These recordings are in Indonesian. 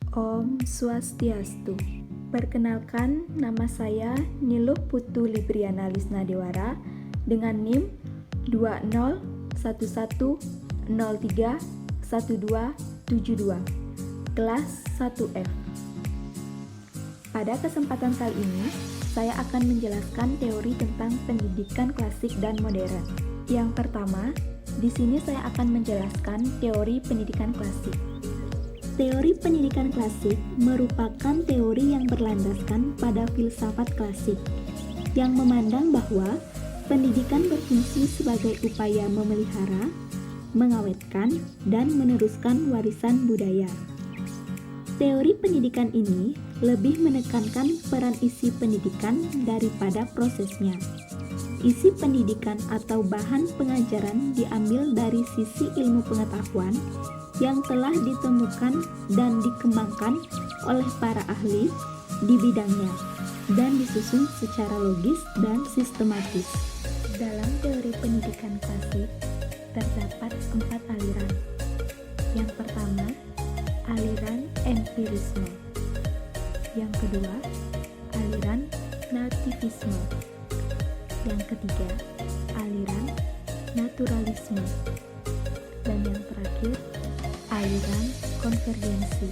Om Swastiastu. Perkenalkan, nama saya Niluh Putu Libriana Lisnadewara dengan NIM 2011031272 kelas 1F. Pada kesempatan kali ini, saya akan menjelaskan teori tentang pendidikan klasik dan modern. Yang pertama, di sini saya akan menjelaskan teori pendidikan klasik. Teori pendidikan klasik merupakan teori yang berlandaskan pada filsafat klasik, yang memandang bahwa pendidikan berfungsi sebagai upaya memelihara, mengawetkan, dan meneruskan warisan budaya. Teori pendidikan ini lebih menekankan peran isi pendidikan daripada prosesnya. Isi pendidikan atau bahan pengajaran diambil dari sisi ilmu pengetahuan yang telah ditemukan dan dikembangkan oleh para ahli di bidangnya dan disusun secara logis dan sistematis. Dalam teori pendidikan klasik terdapat 4 aliran. Yang pertama, aliran empirisme. Yang kedua, aliran nativisme. Yang ketiga, aliran naturalisme. Dan yang terakhir, aliran konvergensi.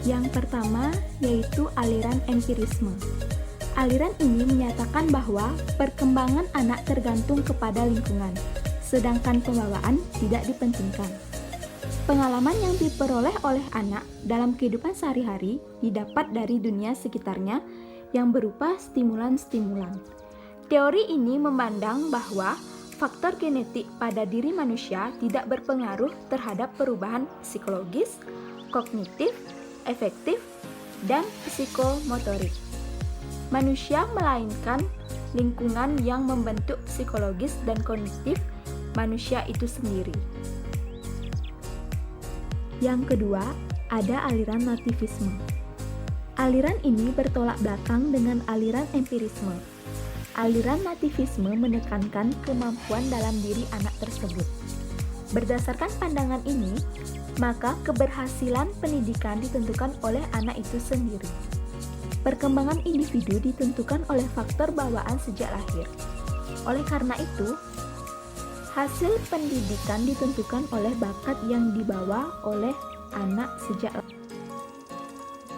Yang pertama yaitu aliran empirisme. Aliran ini menyatakan bahwa perkembangan anak tergantung kepada lingkungan, sedangkan pembawaan tidak dipentingkan. Pengalaman yang diperoleh oleh anak dalam kehidupan sehari-hari didapat dari dunia sekitarnya yang berupa stimulan-stimulan. Teori ini memandang bahwa faktor genetik pada diri manusia tidak berpengaruh terhadap perubahan psikologis, kognitif, efektif, dan psikomotorik manusia, melainkan lingkungan yang membentuk psikologis dan kognitif manusia itu sendiri. Yang kedua, ada aliran nativisme. Aliran ini bertolak belakang dengan aliran empirisme. Aliran nativisme menekankan kemampuan dalam diri anak tersebut. Berdasarkan pandangan ini, maka keberhasilan pendidikan ditentukan oleh anak itu sendiri. Perkembangan individu ditentukan oleh faktor bawaan sejak lahir. Oleh karena itu, hasil pendidikan ditentukan oleh bakat yang dibawa oleh anak sejak lahir.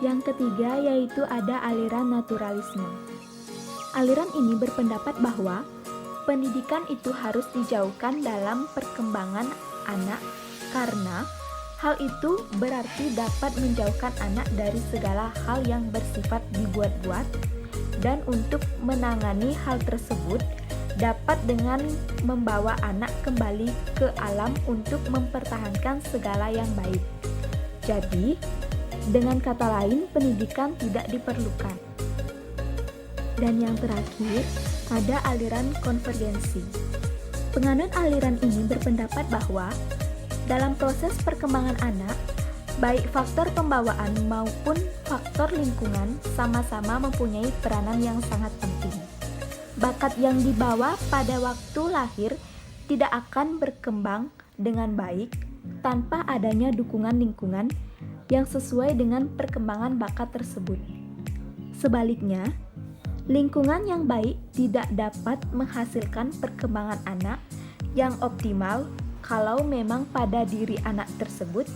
Yang ketiga yaitu ada aliran naturalisme. Aliran ini berpendapat bahwa pendidikan itu harus dijauhkan dalam perkembangan anak karena hal itu berarti dapat menjauhkan anak dari segala hal yang bersifat dibuat-buat, dan untuk menangani hal tersebut dapat dengan membawa anak kembali ke alam untuk mempertahankan segala yang baik. Jadi, dengan kata lain, pendidikan tidak diperlukan. Dan yang terakhir, ada aliran konvergensi. Penganut aliran ini berpendapat bahwa dalam proses perkembangan anak, baik faktor pembawaan maupun faktor lingkungan sama-sama mempunyai peranan yang sangat penting. Bakat yang dibawa pada waktu lahir tidak akan berkembang dengan baik tanpa adanya dukungan lingkungan yang sesuai dengan perkembangan bakat tersebut. Sebaliknya, lingkungan yang baik tidak dapat menghasilkan perkembangan anak yang optimal kalau memang pada diri anak tersebut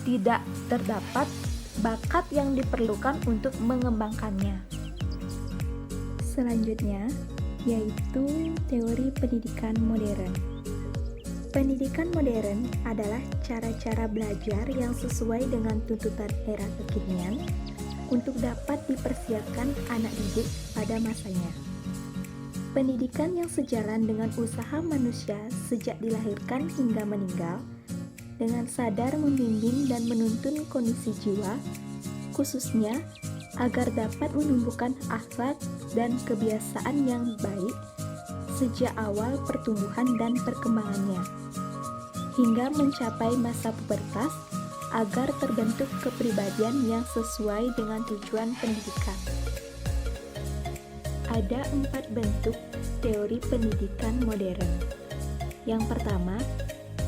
tidak terdapat bakat yang diperlukan untuk mengembangkannya. Selanjutnya, yaitu teori pendidikan modern. Pendidikan modern adalah cara-cara belajar yang sesuai dengan tuntutan era kekinian untuk dapat dipersiapkan anak didik pada masanya. Pendidikan yang sejalan dengan usaha manusia sejak dilahirkan hingga meninggal, dengan sadar membimbing dan menuntun kondisi jiwa, khususnya agar dapat menumbuhkan akhlak dan kebiasaan yang baik sejak awal pertumbuhan dan perkembangannya, hingga mencapai masa pubertas agar terbentuk kepribadian yang sesuai dengan tujuan pendidikan. Ada 4 bentuk teori pendidikan modern. Yang pertama,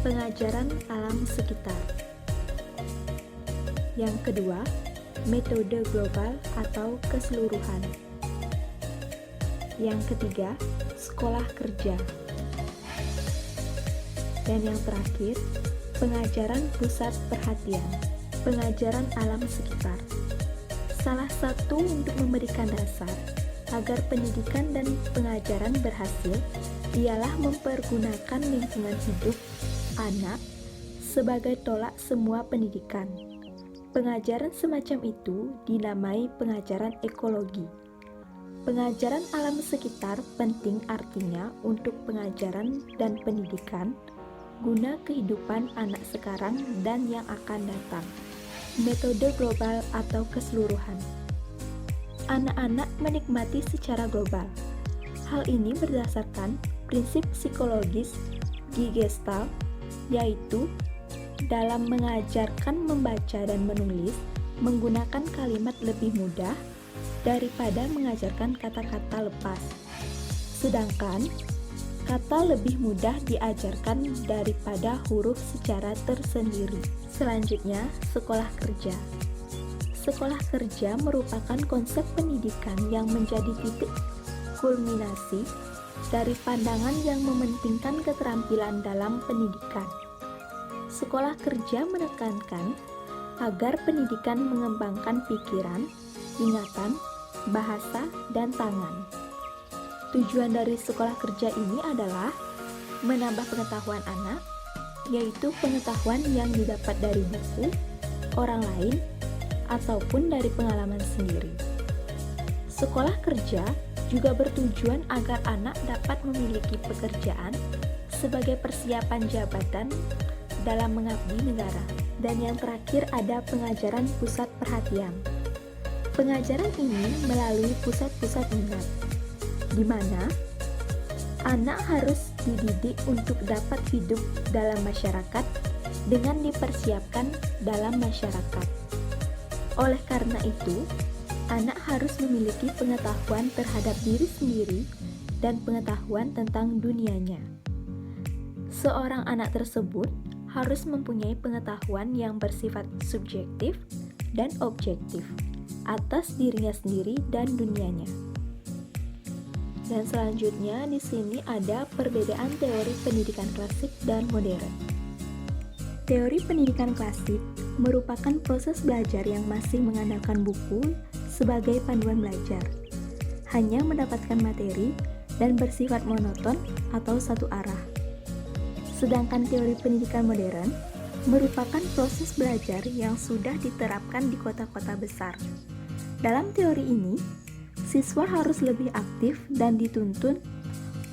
pengajaran alam sekitar. Yang kedua, metode global atau keseluruhan. Yang ketiga, sekolah kerja. Dan yang terakhir, pengajaran pusat perhatian, pengajaran alam sekitar. Salah satu untuk memberikan dasar agar pendidikan dan pengajaran berhasil ialah mempergunakan lingkungan hidup anak sebagai tolak semua pendidikan. Pengajaran semacam itu dinamai pengajaran ekologi. Pengajaran alam sekitar penting artinya untuk pengajaran dan pendidikan guna kehidupan anak sekarang dan yang akan datang. Metode global atau keseluruhan. Anak-anak menikmati secara global. Hal ini berdasarkan prinsip psikologis di Gestalt, yaitu dalam mengajarkan membaca dan menulis menggunakan kalimat lebih mudah daripada mengajarkan kata-kata lepas. Sedangkan kata lebih mudah diajarkan daripada huruf secara tersendiri. Selanjutnya, sekolah kerja. Sekolah kerja merupakan konsep pendidikan yang menjadi titik kulminasi dari pandangan yang mementingkan keterampilan dalam pendidikan. Sekolah kerja menekankan agar pendidikan mengembangkan pikiran, ingatan, bahasa, dan tangan. Tujuan dari sekolah kerja ini adalah menambah pengetahuan anak, yaitu pengetahuan yang didapat dari buku, orang lain, ataupun dari pengalaman sendiri. Sekolah kerja juga bertujuan agar anak dapat memiliki pekerjaan sebagai persiapan jabatan dalam mengabdi negara. Dan yang terakhir ada pengajaran pusat perhatian. Pengajaran ini melalui pusat-pusat minat, di mana anak harus dididik untuk dapat hidup dalam masyarakat dengan dipersiapkan dalam masyarakat. Oleh karena itu, anak harus memiliki pengetahuan terhadap diri sendiri dan pengetahuan tentang dunianya. Seorang anak tersebut harus mempunyai pengetahuan yang bersifat subjektif dan objektif atas dirinya sendiri dan dunianya. Dan selanjutnya di sini ada perbedaan teori pendidikan klasik dan modern. Teori pendidikan klasik merupakan proses belajar yang masih mengandalkan buku sebagai panduan belajar, hanya mendapatkan materi dan bersifat monoton atau satu arah. Sedangkan teori pendidikan modern merupakan proses belajar yang sudah diterapkan di kota-kota besar. Dalam teori ini, siswa harus lebih aktif dan dituntun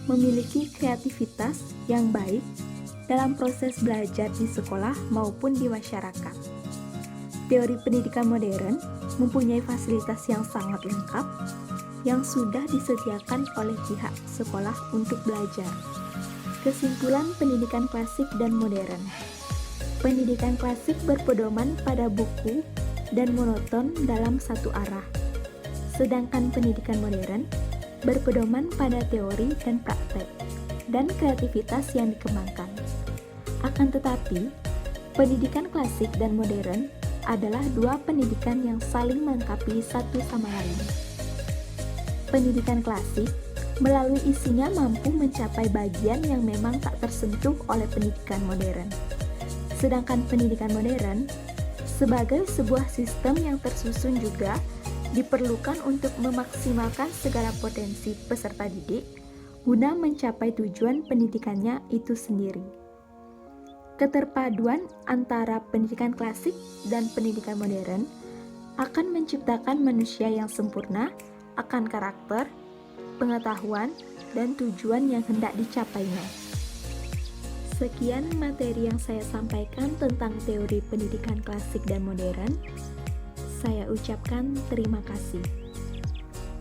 memiliki kreativitas yang baik dalam proses belajar di sekolah maupun di masyarakat. Teori pendidikan modern mempunyai fasilitas yang sangat lengkap yang sudah disediakan oleh pihak sekolah untuk belajar. Kesimpulan pendidikan klasik dan modern. Pendidikan klasik berpedoman pada buku dan monoton dalam satu arah. Sedangkan pendidikan modern berpedoman pada teori dan praktek dan kreativitas yang dikembangkan. Akan tetapi, pendidikan klasik dan modern adalah dua pendidikan yang saling melengkapi satu sama lain. Pendidikan klasik melalui isinya mampu mencapai bagian yang memang tak tersentuh oleh pendidikan modern. Sedangkan pendidikan modern sebagai sebuah sistem yang tersusun juga diperlukan untuk memaksimalkan segala potensi peserta didik guna mencapai tujuan pendidikannya itu sendiri. Keterpaduan antara pendidikan klasik dan pendidikan modern akan menciptakan manusia yang sempurna akan karakter, pengetahuan, dan tujuan yang hendak dicapainya. Sekian materi yang saya sampaikan tentang teori pendidikan klasik dan modern. Saya ucapkan terima kasih.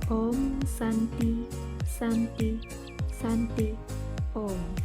Om Santi, Santi, Santi, Om.